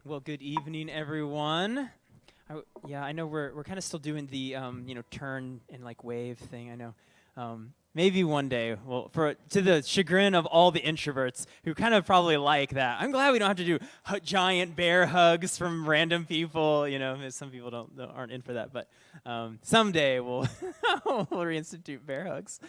Well, good evening, everyone. I know we're kind of still doing the turn and like wave thing. I know. Maybe one day, well, to the chagrin of all the introverts who kind of probably like that. I'm glad we don't have to do giant bear hugs from random people. You know, some people aren't in for that, but someday we'll we'll reinstitute bear hugs.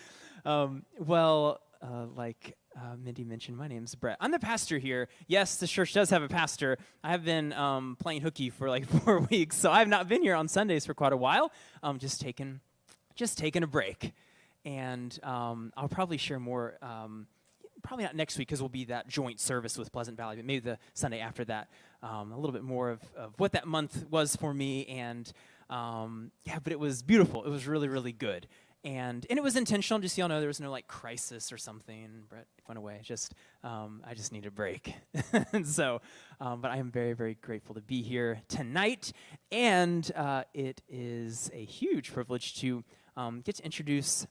Mindy mentioned, my name's Brett. I'm the pastor here. Yes, the church does have a pastor. I have been playing hooky for like 4 weeks, so I have not been here on Sundays for quite a while. Just taking a break. And I'll probably share more, probably not next week because we'll be that joint service with Pleasant Valley, but maybe the Sunday after that, a little bit more of what that month was for me. And but it was beautiful. It was really, really good. And it was intentional, just so y'all know there was no like crisis or something. Brett went away. I just need a break. And so, but I am very, very grateful to be here tonight. And it is a huge privilege to get to introduce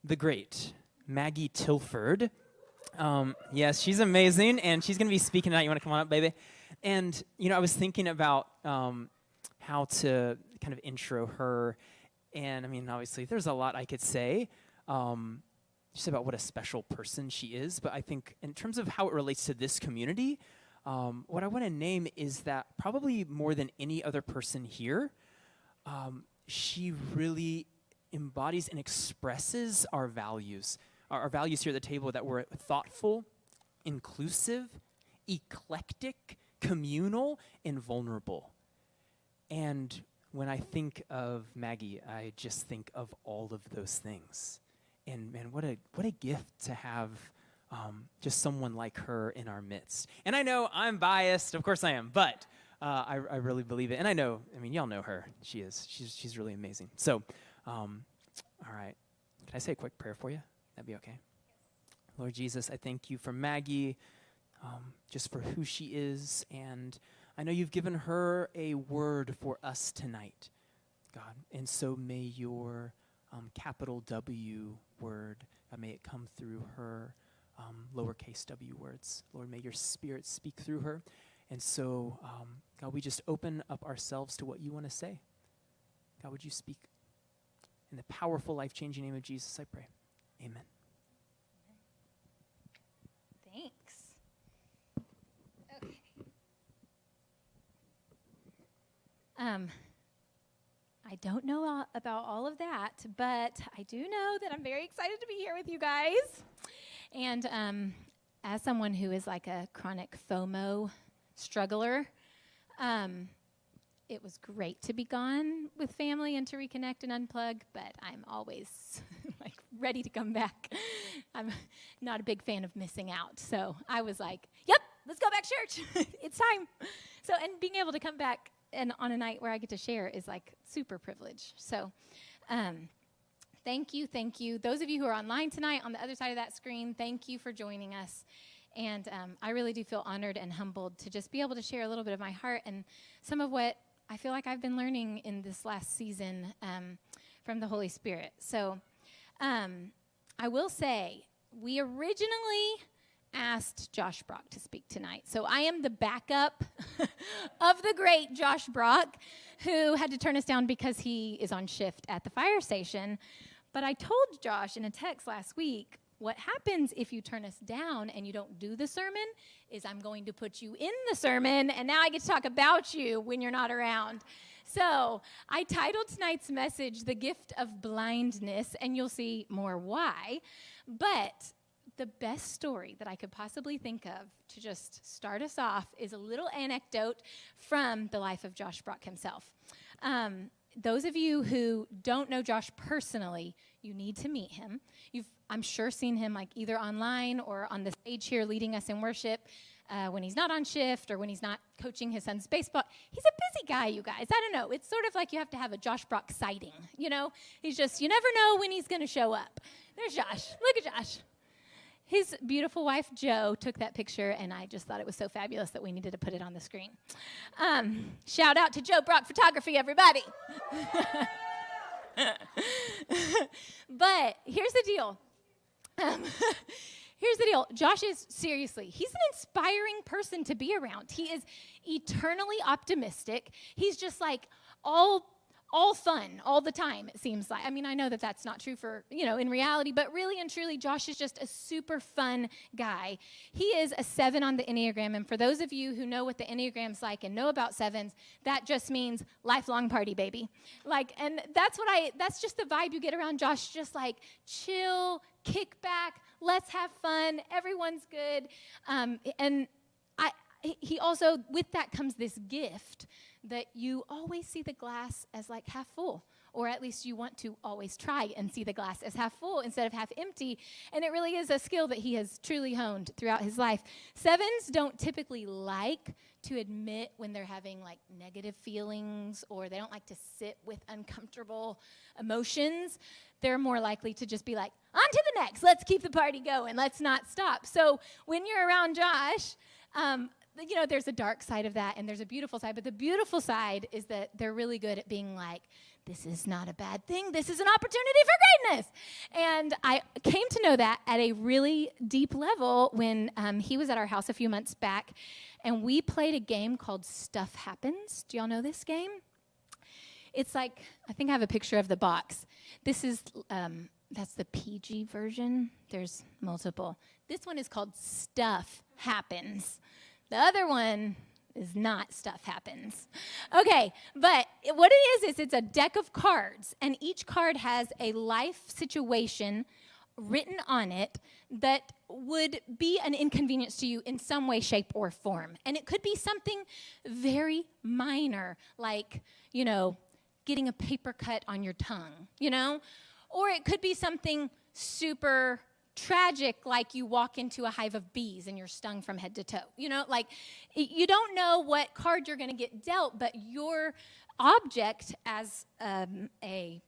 the great Maggie Tilford. Yes, she's amazing, and she's going to be speaking tonight. You want to come on up, baby? And, I was thinking about how to kind of intro her. And, obviously, there's a lot I could say just about what a special person she is. But I think in terms of how it relates to this community, what I want to name is that probably more than any other person here, she really embodies and expresses our values here at the table, that we're thoughtful, inclusive, eclectic, communal, and vulnerable. And when I think of Maggie, I just think of all of those things. And man, what a gift to have just someone like her in our midst. And I know I'm biased, of course I am, but I really believe it. And I know, y'all know her. She's really amazing. So, all right. Can I say a quick prayer for you? That'd be okay. Lord Jesus, I thank you for Maggie, just for who she is. And I know you've given her a word for us tonight, God. And so may your capital W word, may it come through her lowercase w words. Lord, may your spirit speak through her. And so, God, we just open up ourselves to what you want to say. God, would you speak? In the powerful, life-changing name of Jesus, I pray. Amen. Thanks. Okay. I don't know about all of that, but I do know that I'm very excited to be here with you guys. And as someone who is like a chronic FOMO struggler, it was great to be gone with family and to reconnect and unplug, but I'm always like ready to come back. I'm not a big fan of missing out. So I was like, yep, let's go back to church. It's time. So, and being able to come back and on a night where I get to share is like super privilege. So thank you. Those of you who are online tonight on the other side of that screen, thank you for joining us. And I really do feel honored and humbled to just be able to share a little bit of my heart and some of what I feel like I've been learning in this last season from the Holy Spirit. So I will say, we originally asked Josh Brock to speak tonight. So I am the backup of the great Josh Brock, who had to turn us down because he is on shift at the fire station. But I told Josh in a text last week, what happens if you turn us down and you don't do the sermon is I'm going to put you in the sermon, and now I get to talk about you when you're not around. So I titled tonight's message, The Gift of Blindness, and you'll see more why. But the best story that I could possibly think of to just start us off is a little anecdote from the life of Josh Brock himself. Those of you who don't know Josh personally, you need to meet him. You've, I'm sure, seen him like either online or on the stage here leading us in worship when he's not on shift or when he's not coaching his son's baseball. He's a busy guy, you guys. I don't know. It's sort of like you have to have a Josh Brock sighting, you know? He's just, you never know when he's going to show up. There's Josh. Look at Josh. His beautiful wife, Jo, took that picture, and I just thought it was so fabulous that we needed to put it on the screen. Shout out to Jo Brock Photography, everybody. But here's the deal. Here's the deal. Josh is, seriously, he's an inspiring person to be around. He is eternally optimistic. He's just like all fun all the time, it seems like. I mean, I know that that's not true for, in reality, but really and truly, Josh is just a super fun guy. He is a 7 on the Enneagram, and for those of you who know what the Enneagram's like and know about 7s, that just means lifelong party, baby. And that's just the vibe you get around Josh, just like chill, kick back, let's have fun, everyone's good. He also, with that comes this gift that you always see the glass as like half full, or at least you want to always try and see the glass as half full instead of half empty, and it really is a skill that he has truly honed throughout his life. 7s don't typically like to admit when they're having like negative feelings, or they don't like to sit with uncomfortable emotions. They're more likely to just be like, on to the next, let's keep the party going, let's not stop. So when you're around Josh, there's a dark side of that, and there's a beautiful side. But the beautiful side is that they're really good at being like, this is not a bad thing. This is an opportunity for greatness. And I came to know that at a really deep level when he was at our house a few months back, and we played a game called Stuff Happens. Do y'all know this game? It's like, I think I have a picture of the box. This is, that's the PG version. There's multiple. This one is called Stuff Happens. The other one is not Stuff Happens. Okay, but what it is it's a deck of cards, and each card has a life situation written on it that would be an inconvenience to you in some way, shape, or form. And it could be something very minor, like, getting a paper cut on your tongue, Or it could be something super tragic, like you walk into a hive of bees and you're stung from head to toe. You don't know what card you're going to get dealt, but your object as a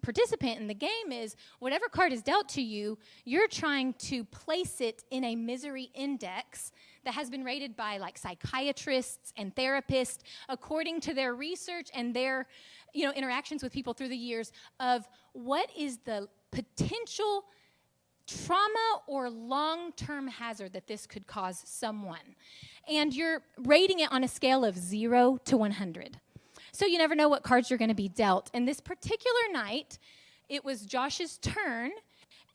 participant in the game is whatever card is dealt to you, you're trying to place it in a misery index that has been rated by like psychiatrists and therapists according to their research and their interactions with people through the years of what is the potential trauma or long-term hazard that this could cause someone. And you're rating it on a scale of 0 to 100. So you never know what cards you're going to be dealt. And this particular night, it was Josh's turn,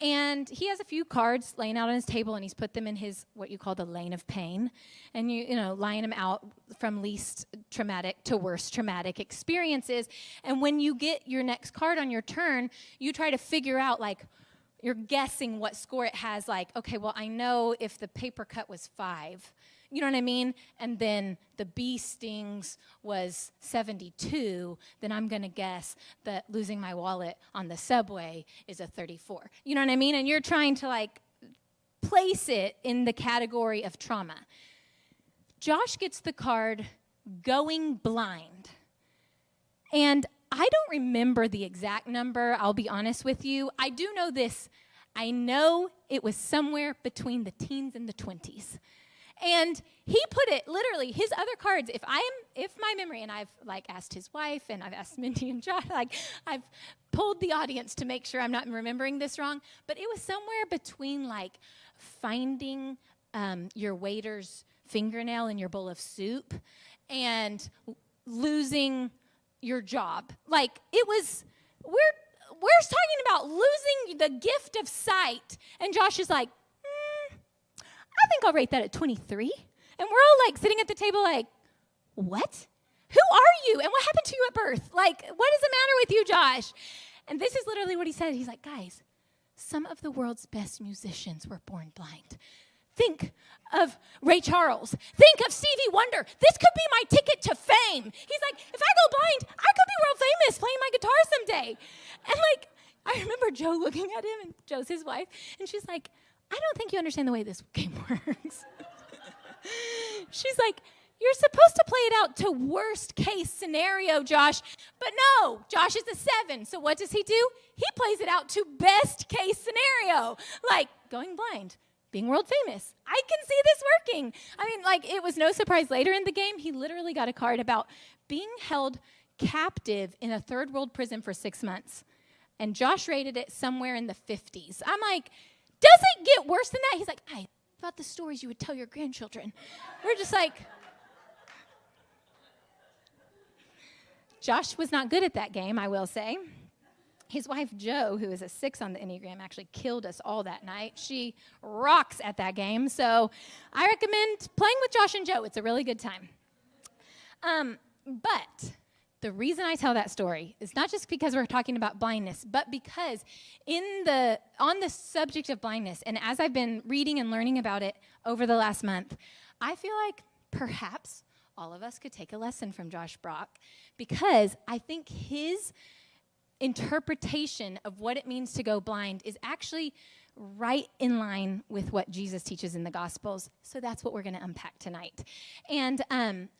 and he has a few cards laying out on his table, and he's put them in his, what you call the lane of pain, and line them out from least traumatic to worst traumatic experiences. And when you get your next card on your turn, you try to figure out, like, you're guessing what score it has, like, okay, well, I know if the paper cut was 5, you know what I mean? And then the bee stings was 72, then I'm going to guess that losing my wallet on the subway is a 34. You know what I mean? And you're trying to, like, place it in the category of trauma. Josh gets the card going blind. And I don't remember the exact number, I'll be honest with you. I do know this. I know it was somewhere between the teens and the 20s. And he put it, literally, his other cards, if my memory, and I've, like, asked his wife, and I've asked Mindy and John, like, I've polled the audience to make sure I'm not remembering this wrong, but it was somewhere between, like, finding your waiter's fingernail in your bowl of soup and losing your job. Like, it was, we're talking about losing the gift of sight. And Josh is like, I think I'll rate that at 23. And we're all, like, sitting at the table like, what? Who are you? And what happened to you at birth? Like, what is the matter with you, Josh? And this is literally what he said. He's like, guys, some of the world's best musicians were born blind. Think of Ray Charles. Think of Stevie Wonder. This could be my ticket to fame. He's like, if I go blind, I could be world famous playing my guitar someday. And, like, I remember Joe looking at him, and Joe's his wife, and she's like, I don't think you understand the way this game works. She's like, you're supposed to play it out to worst case scenario, Josh. But no, Josh is a 7. So what does he do? He plays it out to best case scenario. Like, going blind, being world famous. I can see this working. I mean, like, it was no surprise later in the game, he literally got a card about being held captive in a third world prison for 6 months. And Josh rated it somewhere in the 50s. I'm like, Does it get worse than that? He's like, I thought the stories you would tell your grandchildren. We're just like, Josh was not good at that game, I will say. His wife, Jo, who is a 6 on the Enneagram, actually killed us all that night. She rocks at that game. So I recommend playing with Josh and Jo. It's a really good time. But the reason I tell that story is not just because we're talking about blindness, but because on the subject of blindness, and as I've been reading and learning about it over the last month, I feel like perhaps all of us could take a lesson from Josh Brock, because I think his interpretation of what it means to go blind is actually right in line with what Jesus teaches in the Gospels. So that's what we're going to unpack tonight. And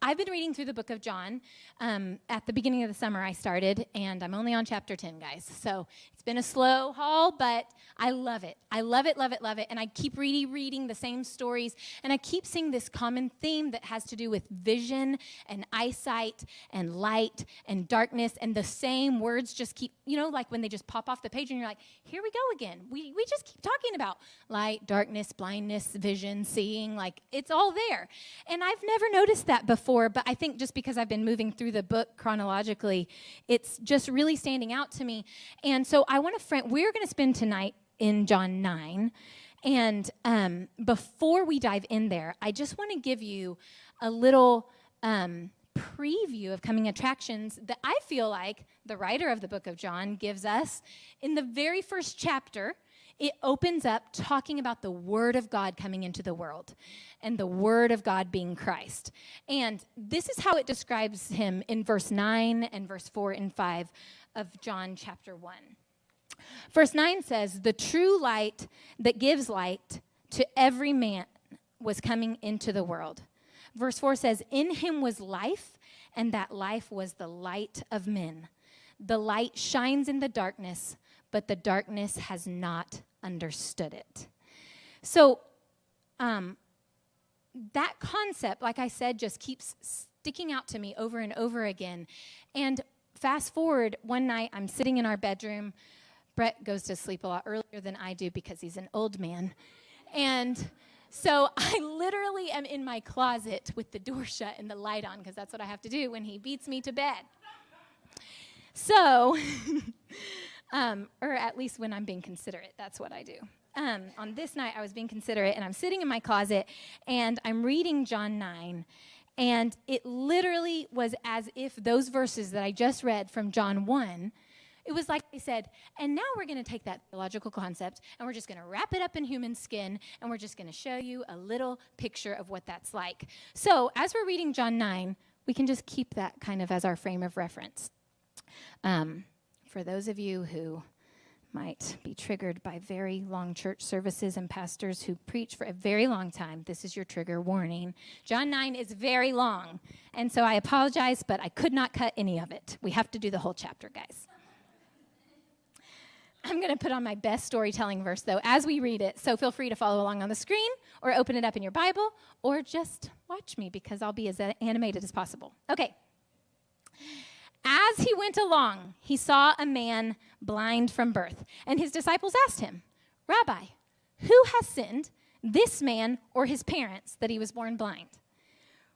I've been reading through the book of John. At the beginning of the summer I started, and I'm only on chapter 10, guys. So it's been a slow haul, but I love it. I love it, love it, love it. And I keep reading the same stories, and I keep seeing this common theme that has to do with vision and eyesight and light and darkness, and the same words just keep, like when they just pop off the page and you're like, here we go again. We just keep talking about light, darkness, blindness, vision, seeing, like it's all there. And I've never noticed that before, but I think just because I've been moving through the book chronologically, it's just really standing out to me. And so we're going to spend tonight in John 9. And before we dive in there, I just want to give you a little preview of coming attractions that I feel like the writer of the book of John gives us. In the very first chapter, it opens up talking about the Word of God coming into the world and the Word of God being Christ. And this is how it describes him in verse 9 and verse 4 and 5 of John chapter 1. Verse 9 says, the true light that gives light to every man was coming into the world. Verse 4 says, in him was life, and that life was the light of men. The light shines in the darkness, but the darkness has not understood it. So that concept, like I said, just keeps sticking out to me over and over again. And fast forward, one night I'm sitting in our bedroom. Brett goes to sleep a lot earlier than I do because he's an old man. And so I literally am in my closet with the door shut and the light on, because that's what I have to do when he beats me to bed. So, or at least when I'm being considerate, that's what I do. On this night, I was being considerate, and I'm sitting in my closet, and I'm reading John 9, and it literally was as if those verses that I just read from John 1, it was like they said, and now we're going to take that theological concept, and we're just going to wrap it up in human skin, and we're just going to show you a little picture of what that's like. So as we're reading John 9, we can just keep that kind of as our frame of reference. For those of you who might be triggered by very long church services and pastors who preach for a very long time, this is your trigger warning. John 9 is very long, and so I apologize, but I could not cut any of it. We have to do the whole chapter, guys. I'm going to put on my best storytelling verse, though, as we read it, so feel free to follow along on the screen or open it up in your Bible or just watch me, because I'll be as animated as possible. Okay. As he went along, he saw a man blind from birth, and his disciples asked him, Rabbi, who has sinned, this man or his parents, that he was born blind?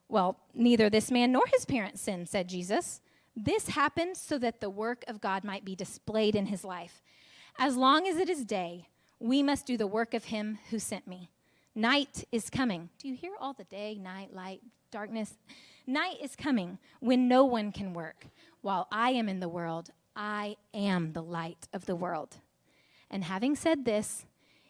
Well, neither this man nor his parents sinned, said Jesus. This happened so that the work of God might be displayed in his life. As long as it is day, we must do the work of him who sent me. Night is coming. Do you hear all the day, night, light, darkness? Night is coming when no one can work. While I am in the world, I am the light of the world. And having said this,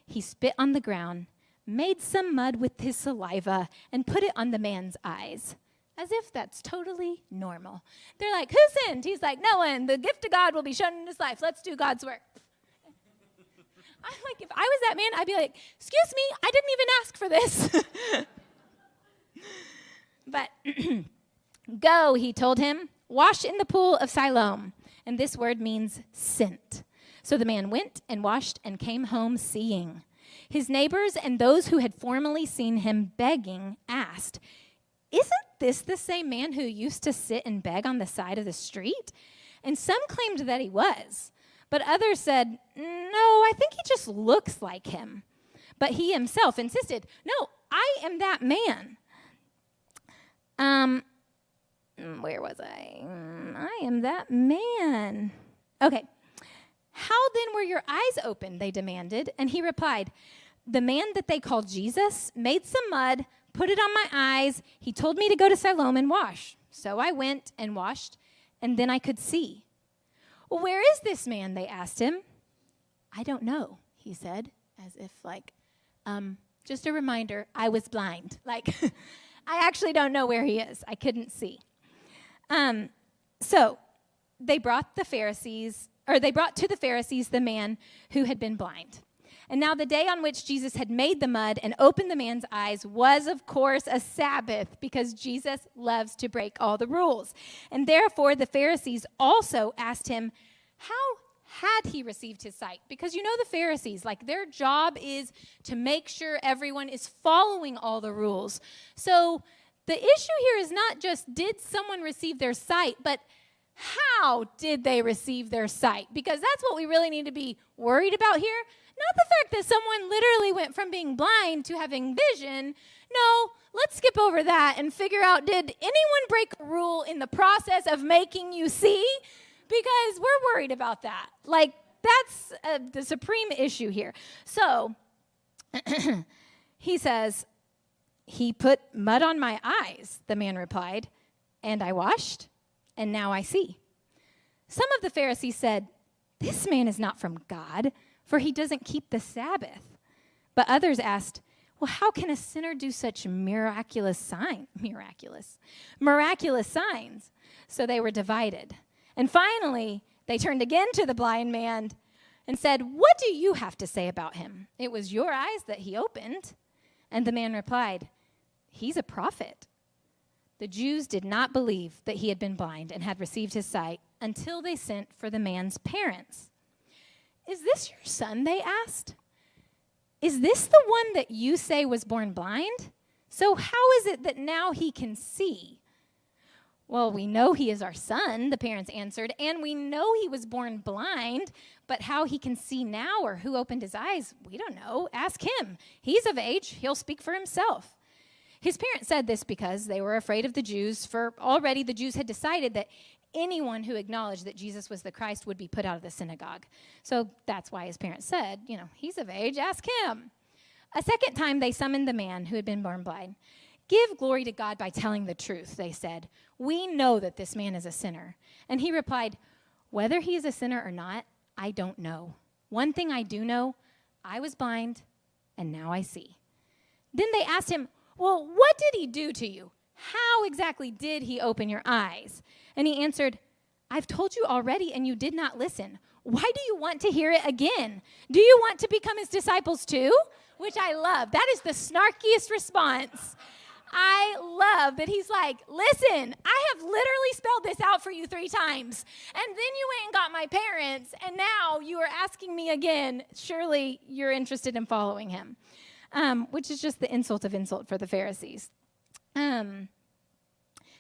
he spit on the ground, made some mud with his saliva, and put it on the man's eyes, as if that's totally normal. They're like, who sinned? He's like, no one. The gift of God will be shown in his life. Let's do God's work. I'm like, if I was that man, I'd be like, excuse me, I didn't even ask for this. But go, he told him, wash in the pool of Siloam. And this word means sent. So the man went and washed and came home seeing. His neighbors and those who had formerly seen him begging asked, isn't this the same man who used to sit and beg on the side of the street? And some claimed that he was. But others said, no, I think he just looks like him. But he himself insisted, no, I am that man. Where was I? I am that man. Okay. How then were your eyes opened, they demanded. And he replied, the man that they called Jesus made some mud, put it on my eyes. He told me to go to Siloam and wash. So I went and washed, and then I could see. Well, where is this man? They asked him. I don't know, he said, as if just a reminder, I was blind. I actually don't know where he is. I couldn't see. So they brought to the Pharisees the man who had been blind. And now the day on which Jesus had made the mud and opened the man's eyes was, of course, a Sabbath, because Jesus loves to break all the rules. And therefore the Pharisees also asked him, how had he received his sight? Because the Pharisees, their job is to make sure everyone is following all the rules. So the issue here is not just did someone receive their sight, but how did they receive their sight? Because that's what we really need to be worried about here. Not the fact that someone literally went from being blind to having vision. No, let's skip over that and figure out, did anyone break a rule in the process of making you see? Because we're worried about that. That's the supreme issue here. So he says, he put mud on my eyes, the man replied, and I washed, and now I see. Some of the Pharisees said, this man is not from God, for he doesn't keep the Sabbath. But others asked, well, how can a sinner do such miraculous signs? So they were divided. And finally, they turned again to the blind man and said, what do you have to say about him? It was your eyes that he opened. And the man replied, he's a prophet. The Jews did not believe that he had been blind and had received his sight until they sent for the man's parents. Is this your son? They asked. Is this the one that you say was born blind? So how is it that now he can see? Well, we know he is our son, the parents answered, and we know he was born blind, but how he can see now or who opened his eyes, we don't know. Ask him. He's of age. He'll speak for himself. His parents said this because they were afraid of the Jews, for already the Jews had decided that anyone who acknowledged that Jesus was the Christ would be put out of the synagogue. So that's why his parents said, he's of age, ask him. A second time they summoned the man who had been born blind. Give glory to God by telling the truth, they said. We know that this man is a sinner. And he replied, whether he is a sinner or not, I don't know. One thing I do know, I was blind, and now I see. Then they asked him, well, what did he do to you? How exactly did he open your eyes? And he answered, I've told you already, and you did not listen. Why do you want to hear it again? Do you want to become his disciples too? Which I love. That is the snarkiest response. I love that he's like, listen, I have literally spelled this out for you 3 times. And then you went and got my parents, and now you are asking me again. Surely you're interested in following him. Which is just the insult of insult for the Pharisees.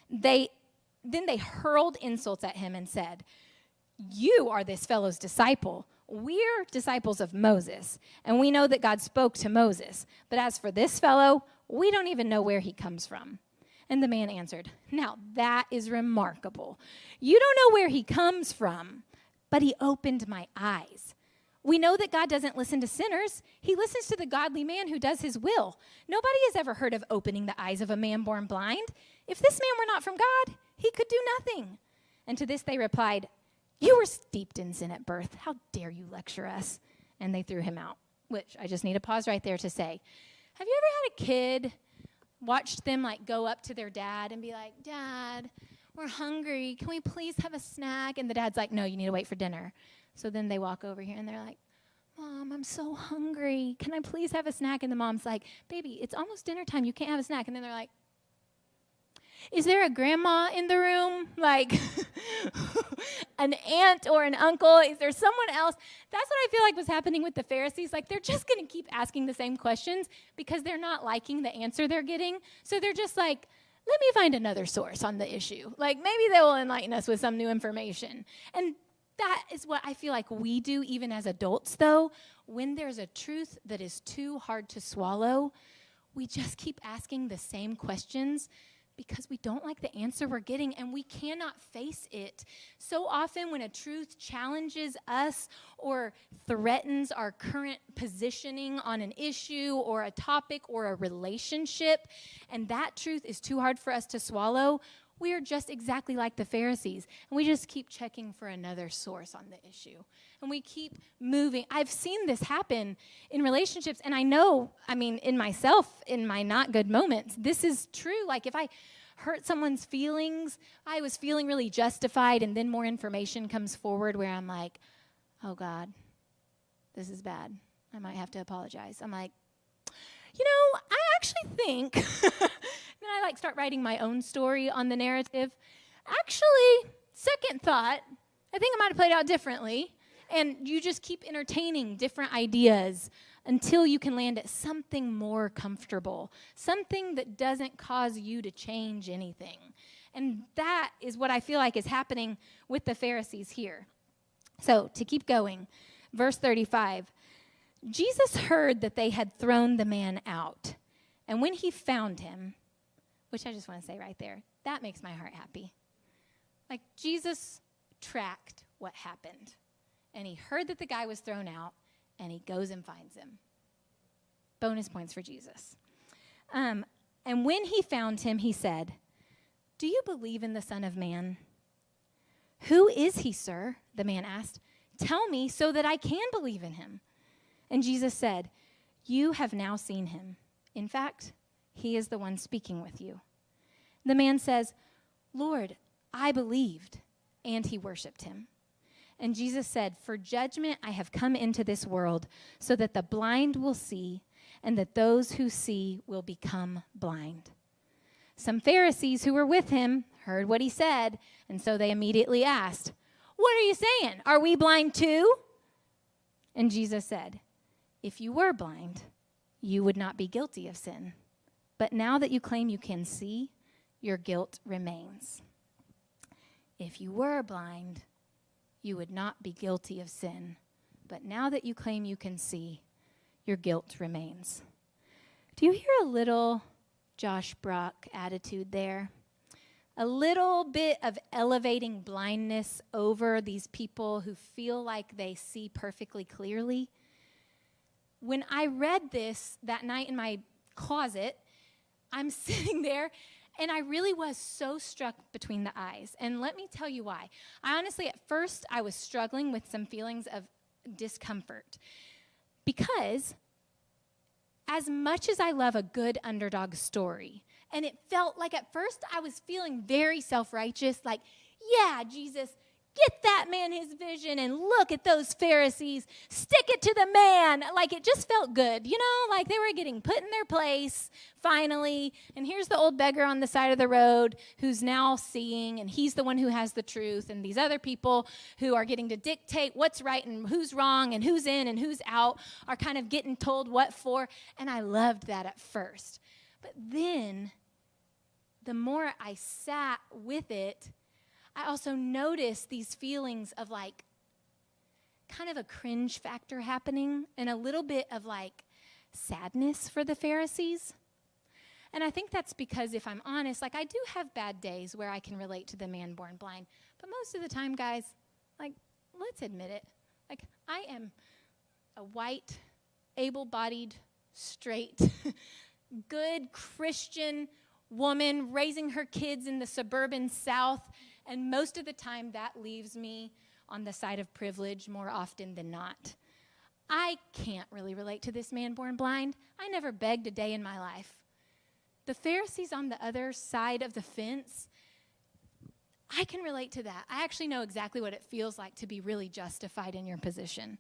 They hurled insults at him and said, you are this fellow's disciple. We're disciples of Moses, and we know that God spoke to Moses. But as for this fellow, we don't even know where he comes from. And the man answered, now that is remarkable. You don't know where he comes from, but he opened my eyes. We know that God doesn't listen to sinners. He listens to the godly man who does his will. Nobody has ever heard of opening the eyes of a man born blind. If this man were not from God, he could do nothing. And to this they replied, you were steeped in sin at birth. How dare you lecture us? And they threw him out, which I just need to pause right there to say, have you ever had a kid, watched them go up to their dad and be like, Dad, we're hungry. Can we please have a snack? And the dad's like, no, you need to wait for dinner. So then they walk over here and they're like, Mom, I'm so hungry. Can I please have a snack? And the mom's like, baby, it's almost dinner time. You can't have a snack. And then they're like, is there a grandma in the room? An aunt or an uncle? Is there someone else? That's what I feel like was happening with the Pharisees. They're just going to keep asking the same questions because they're not liking the answer they're getting. So they're just like, let me find another source on the issue. Maybe they will enlighten us with some new information. And that is what I feel like we do even as adults, though. when there's a truth that is too hard to swallow, we just keep asking the same questions because we don't like the answer we're getting and we cannot face it. So often when a truth challenges us or threatens our current positioning on an issue or a topic or a relationship, and that truth is too hard for us to swallow, we are just exactly like the Pharisees. And we just keep checking for another source on the issue. And we keep moving. I've seen this happen in relationships. And I know, in myself, in my not good moments, this is true. Like if I hurt someone's feelings, I was feeling really justified. And then more information comes forward where I'm like, oh God, this is bad. I might have to apologize. I'm like, I actually think, then I start writing my own story on the narrative. Actually, second thought, I think I might have played out differently. And you just keep entertaining different ideas until you can land at something more comfortable, something that doesn't cause you to change anything. And that is what I feel like is happening with the Pharisees here. So to keep going, verse 35, Jesus heard that they had thrown the man out. And when he found him, which I just want to say right there, that makes my heart happy. Like Jesus tracked what happened. And he heard that the guy was thrown out, and he goes and finds him. Bonus points for Jesus. And when he found him, he said, "Do you believe in the Son of Man?" "Who is he, sir?" the man asked. "Tell me so that I can believe in him." And Jesus said, "You have now seen him. In fact, he is the one speaking with you." The man says, "Lord, I believed," and he worshiped him. And Jesus said, "For judgment I have come into this world, so that the blind will see, and that those who see will become blind." Some Pharisees who were with him heard what he said, and so they immediately asked, "What are you saying? Are we blind too?" And Jesus said, "If you were blind, you would not be guilty of sin. But now that you claim you can see, your guilt remains." If you were blind, you would not be guilty of sin. But now that you claim you can see, your guilt remains. Do you hear a little Josh Brock attitude there? A little bit of elevating blindness over these people who feel like they see perfectly clearly. When I read this that night in my closet, I'm sitting there, and I really was so struck between the eyes. And let me tell you why. I honestly, at first, I was struggling with some feelings of discomfort. Because as much as I love a good underdog story, and it felt like at first I was feeling very self-righteous, like, yeah, Jesus, get that man his vision, and look at those Pharisees, stick it to the man. Like, it just felt good, like they were getting put in their place, finally, and here's the old beggar on the side of the road who's now seeing, and he's the one who has the truth, and these other people who are getting to dictate what's right and who's wrong and who's in and who's out are kind of getting told what for, and I loved that at first. But then, the more I sat with it, I also noticed these feelings of kind of a cringe factor happening and a little bit of sadness for the Pharisees. And I think that's because, if I'm honest, I do have bad days where I can relate to the man born blind. But most of the time, guys, let's admit it. I am a white, able-bodied, straight, good Christian woman raising her kids in the suburban South. And most of the time, that leaves me on the side of privilege more often than not. I can't really relate to this man born blind. I never begged a day in my life. The Pharisees on the other side of the fence, I can relate to that. I actually know exactly what it feels like to be really justified in your position.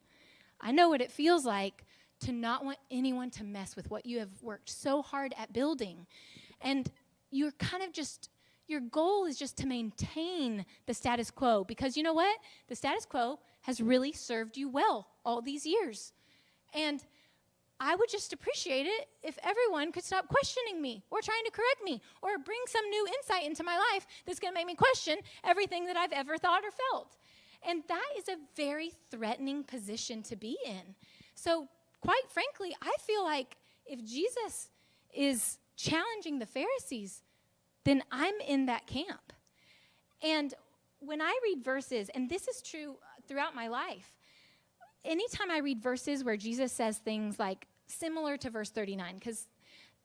I know what it feels like to not want anyone to mess with what you have worked so hard at building. And you're kind of just... your goal is just to maintain the status quo, because you know what? The status quo has really served you well all these years. And I would just appreciate it if everyone could stop questioning me or trying to correct me or bring some new insight into my life that's going to make me question everything that I've ever thought or felt. And that is a very threatening position to be in, So quite frankly, I feel like if Jesus is challenging the Pharisees, then I'm in that camp. And when I read verses, and this is true throughout my life, anytime I read verses where Jesus says things like similar to verse 39, because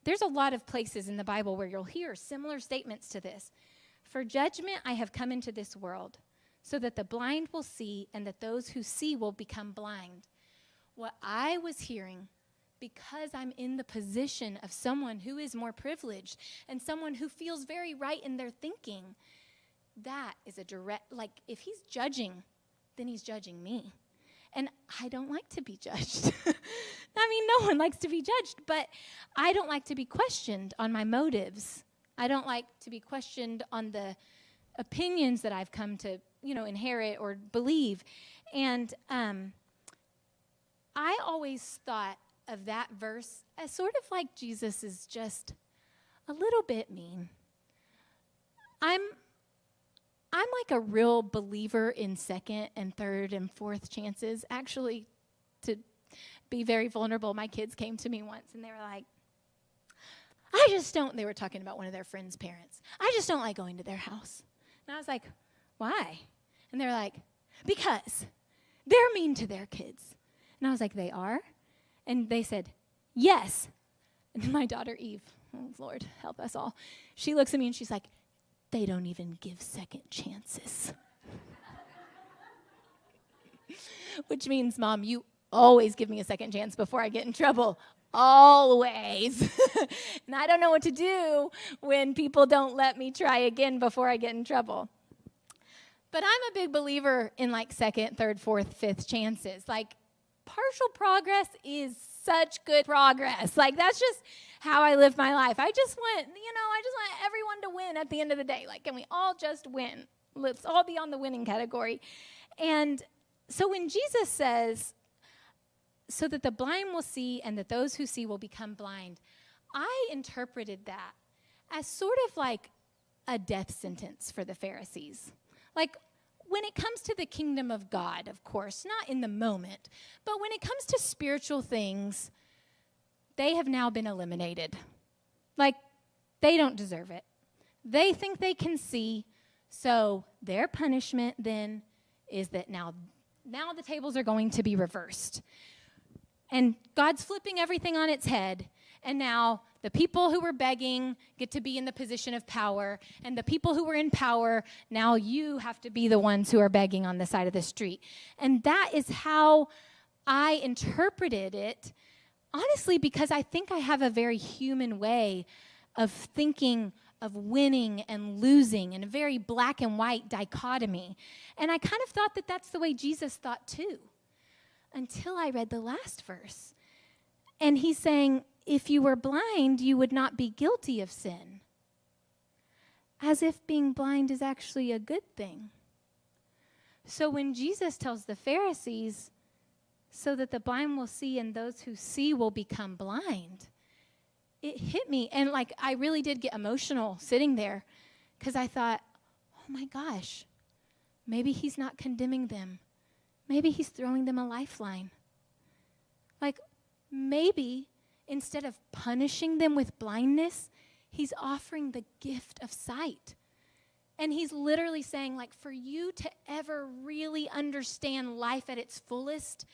there's a lot of places in the Bible where you'll hear similar statements to this. For judgment I have come into this world, so that the blind will see, and that those who see will become blind. What I was hearing, because I'm in the position of someone who is more privileged and someone who feels very right in their thinking, that is a direct, like, if he's judging, then he's judging me. And I don't like to be judged. I mean, no one likes to be judged, but I don't like to be questioned on my motives. I don't like to be questioned on the opinions that I've come to, inherit or believe. And I always thought of that verse as sort of like Jesus is just a little bit mean. I'm like a real believer in second and third and fourth chances. Actually, to be very vulnerable, my kids came to me once and they were like, they were talking about one of their friends' parents. I just don't like going to their house. And I was like, why? And they're like, because they're mean to their kids. And I was like, they are? And they said, yes. And my daughter Eve, oh Lord, help us all. She looks at me and she's like, they don't even give second chances. Which means, Mom, you always give me a second chance before I get in trouble. Always. And I don't know what to do when people don't let me try again before I get in trouble. But I'm a big believer in like second, third, fourth, fifth chances. Like, partial progress is such good progress. Like, that's just how I live my life. I just want everyone to win at the end of the day. Like, can we all just win? Let's all be on the winning category. And so when Jesus says, so that the blind will see and that those who see will become blind, I interpreted that as sort of like a death sentence for the Pharisees. Like, when it comes to the kingdom of God, of course, not in the moment, but when it comes to spiritual things, they have now been eliminated. Like, they don't deserve it. They think they can see, so their punishment then is that now the tables are going to be reversed. And God's flipping everything on its head, and now the people who were begging get to be in the position of power, and the people who were in power, now you have to be the ones who are begging on the side of the street. And that is how I interpreted it, honestly, because I think I have a very human way of thinking of winning and losing in a very black and white dichotomy. And I kind of thought that that's the way Jesus thought too, until I read the last verse. And he's saying, if you were blind, you would not be guilty of sin. As if being blind is actually a good thing. So when Jesus tells the Pharisees, so that the blind will see and those who see will become blind, it hit me. And like, I really did get emotional sitting there, because I thought, oh my gosh, maybe he's not condemning them. Maybe he's throwing them a lifeline. Like, maybe instead of punishing them with blindness, he's offering the gift of sight. And he's literally saying, like, for you to ever really understand life at its fullest,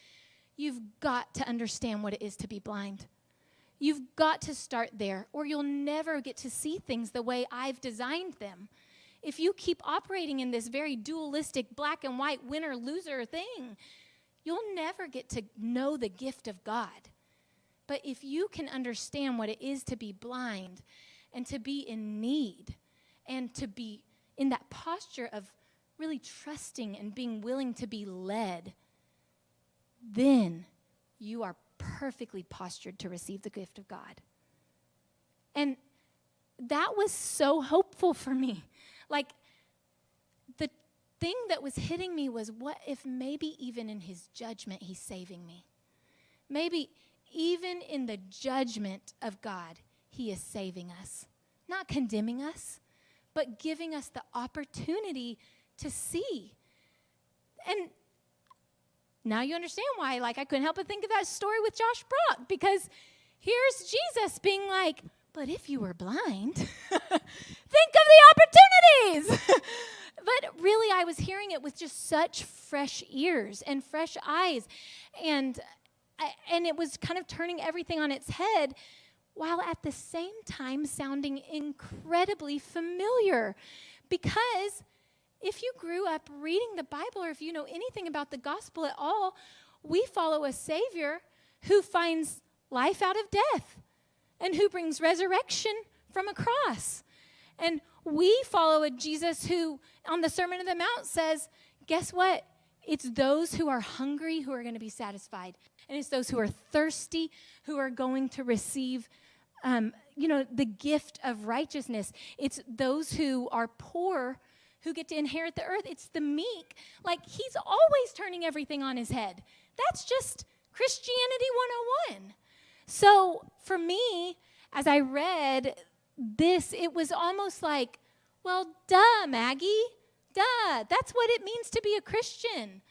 you've got to understand what it is to be blind. You've got to start there, or you'll never get to see things the way I've designed them. If you keep operating in this very dualistic black and white winner-loser thing, you'll never get to know the gift of God. But if you can understand what it is to be blind and to be in need and to be in that posture of really trusting and being willing to be led, then you are perfectly postured to receive the gift of God. And that was so hopeful for me. Like, the thing that was hitting me was, what if maybe even in his judgment he's saving me? Maybe even in the judgment of God, he is saving us. Not condemning us, but giving us the opportunity to see. And now you understand why, like, I couldn't help but think of that story with Josh Brock, because here's Jesus being like, but if you were blind, think of the opportunities. But really, I was hearing it with just such fresh ears and fresh eyes. And it was kind of turning everything on its head, while at the same time sounding incredibly familiar. Because if you grew up reading the Bible, or if you know anything about the gospel at all, we follow a Savior who finds life out of death and who brings resurrection from a cross. And we follow a Jesus who, on the Sermon on the Mount, says, guess what? It's those who are hungry who are going to be satisfied. And it's those who are thirsty who are going to receive, the gift of righteousness. It's those who are poor who get to inherit the earth. It's the meek. Like, he's always turning everything on his head. That's just Christianity 101. So for me, as I read this, it was almost like, well, duh, Maggie, duh. That's what it means to be a Christian.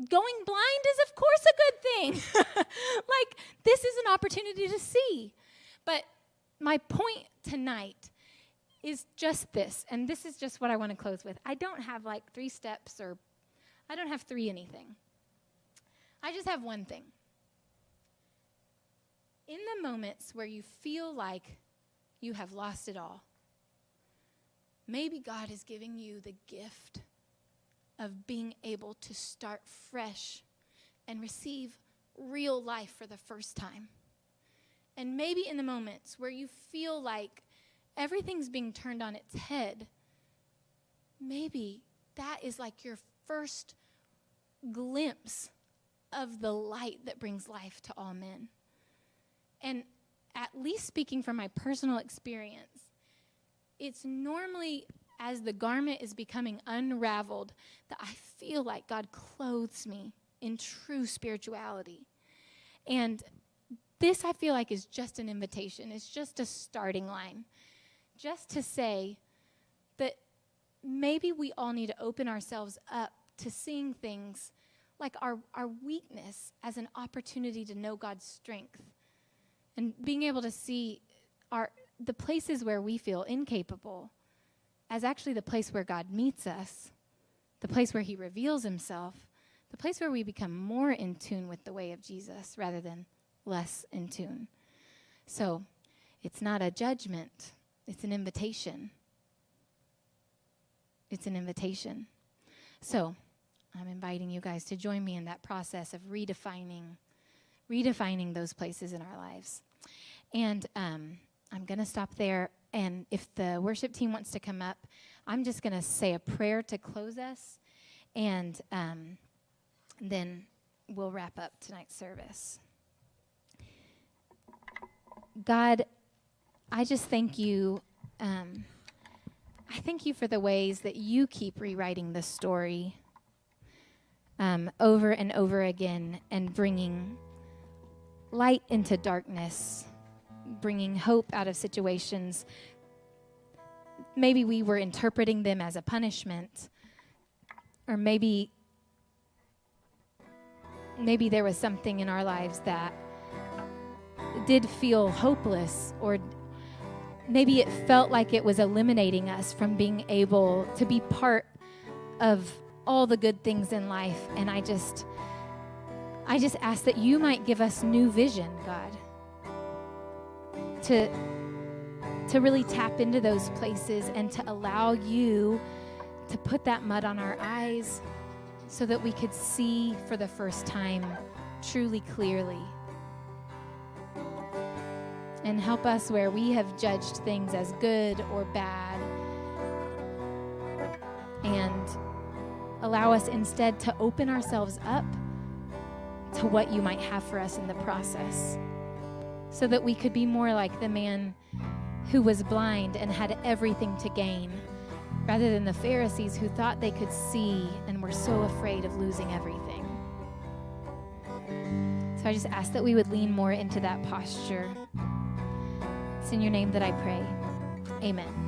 Going blind is, of course, a good thing. Like, this is an opportunity to see. But my point tonight is just this, and this is just what I want to close with. I don't have like 3 steps, or I don't have 3 anything. I just have one thing. In the moments where you feel like you have lost it all, maybe God is giving you the gift of being able to start fresh and receive real life for the first time. And maybe in the moments where you feel like everything's being turned on its head, maybe that is like your first glimpse of the light that brings life to all men. And at least speaking from my personal experience, it's normally as the garment is becoming unraveled that I feel like God clothes me in true spirituality. And this, I feel like, is just an invitation. It's just a starting line. Just to say that maybe we all need to open ourselves up to seeing things like our weakness as an opportunity to know God's strength. And being able to see the places where we feel incapable as actually the place where God meets us, the place where he reveals himself, the place where we become more in tune with the way of Jesus rather than less in tune. So it's not a judgment. It's an invitation. It's an invitation. So I'm inviting you guys to join me in that process of redefining those places in our lives. And I'm going to stop there. And if the worship team wants to come up, I'm just going to say a prayer to close us. And then we'll wrap up tonight's service. God, I just thank you. I thank you for the ways that you keep rewriting the story over and over again and bringing light into darkness, bringing hope out of situations. Maybe we were interpreting them as a punishment, or maybe there was something in our lives that did feel hopeless, or maybe it felt like it was eliminating us from being able to be part of all the good things in life. And I just ask that you might give us new vision, God, to really tap into those places and to allow you to put that mud on our eyes so that we could see for the first time truly clearly. And help us where we have judged things as good or bad, and allow us instead to open ourselves up to what you might have for us in the process, so that we could be more like the man who was blind and had everything to gain, rather than the Pharisees who thought they could see and were so afraid of losing everything. So I just ask that we would lean more into that posture. It's in your name that I pray. Amen.